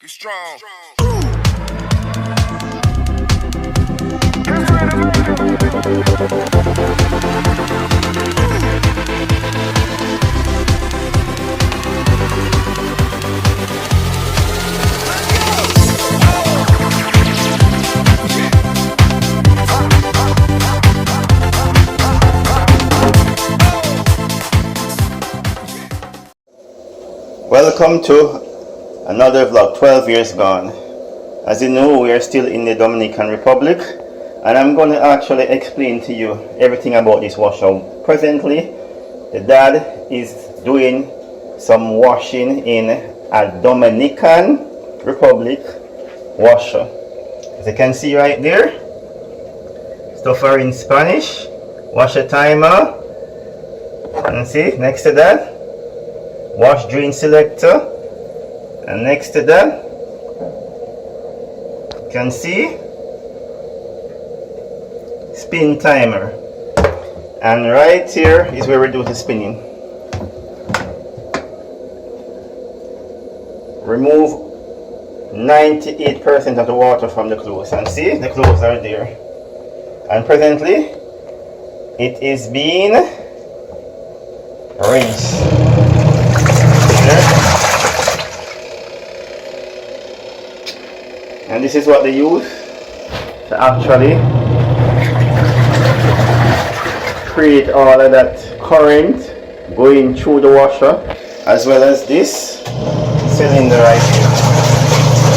Be strong. Welcome to another vlog, 12 years gone. As you know, we are still in the Dominican Republic, and I'm going to actually explain to you everything about this washer. Presently, the dad is doing some washing in a Dominican Republic washer. As you can see right there, stuff are in Spanish, washer timer, and see next to that, wash drain selector, and next to that you can see spin timer, and right here is where we do the spinning. Remove 98% of the water from the clothes, and see the clothes are there, and presently it is being rinsed. And this is what they use to actually create all of that current going through the washer, as well as this cylinder right here,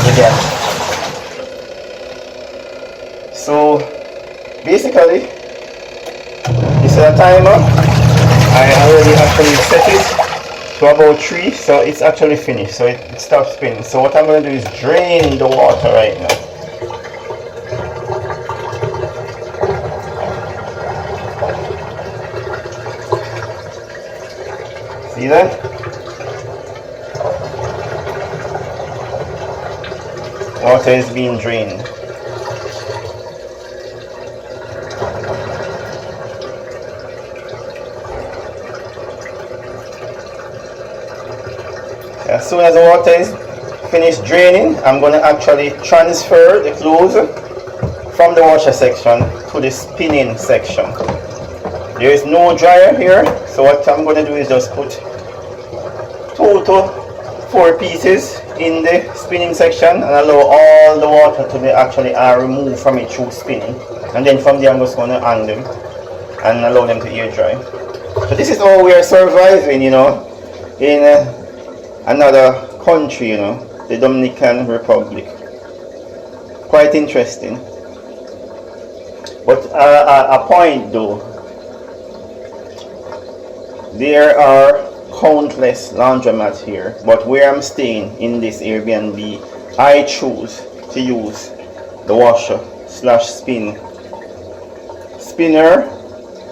the gap. So basically, this is a timer. I already actually set it to about 3, so it's actually finished, so it stops spinning. So what I'm going to do is drain the water right now. See that? Water is being drained. As soon as the water is finished draining, I'm going to actually transfer the clothes from the washer section to the spinning section. There is no dryer here, so what I'm going to do is just put 2 to 4 pieces in the spinning section and allow all the water to be actually removed from it through spinning. And then from there I'm just going to hang them and allow them to air dry. So this is how we are surviving, you know, in another country, you know, the Dominican Republic. Quite interesting. But a point though, there are countless laundromats here, but where I'm staying in this Airbnb, I choose to use the washer slash spinner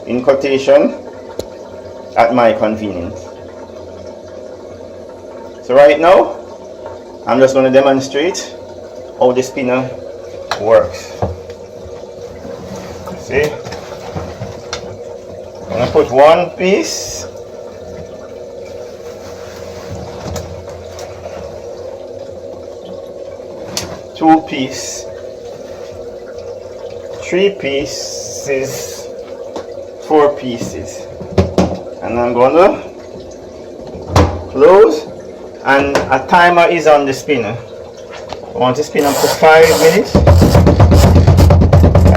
in quotation at my convenience. So right now, I'm just going to demonstrate how the spinner works. See? I'm going to put 1 piece, two piece, 3 pieces, 4 pieces, and I'm going to close. And a timer is on the spinner. I want to spin up to 5 minutes. I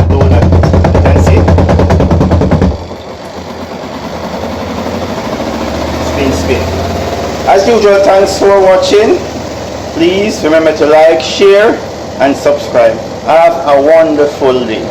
do that. You can see. Spin. As usual, thanks for watching. Please remember to like, share, and subscribe. Have a wonderful day.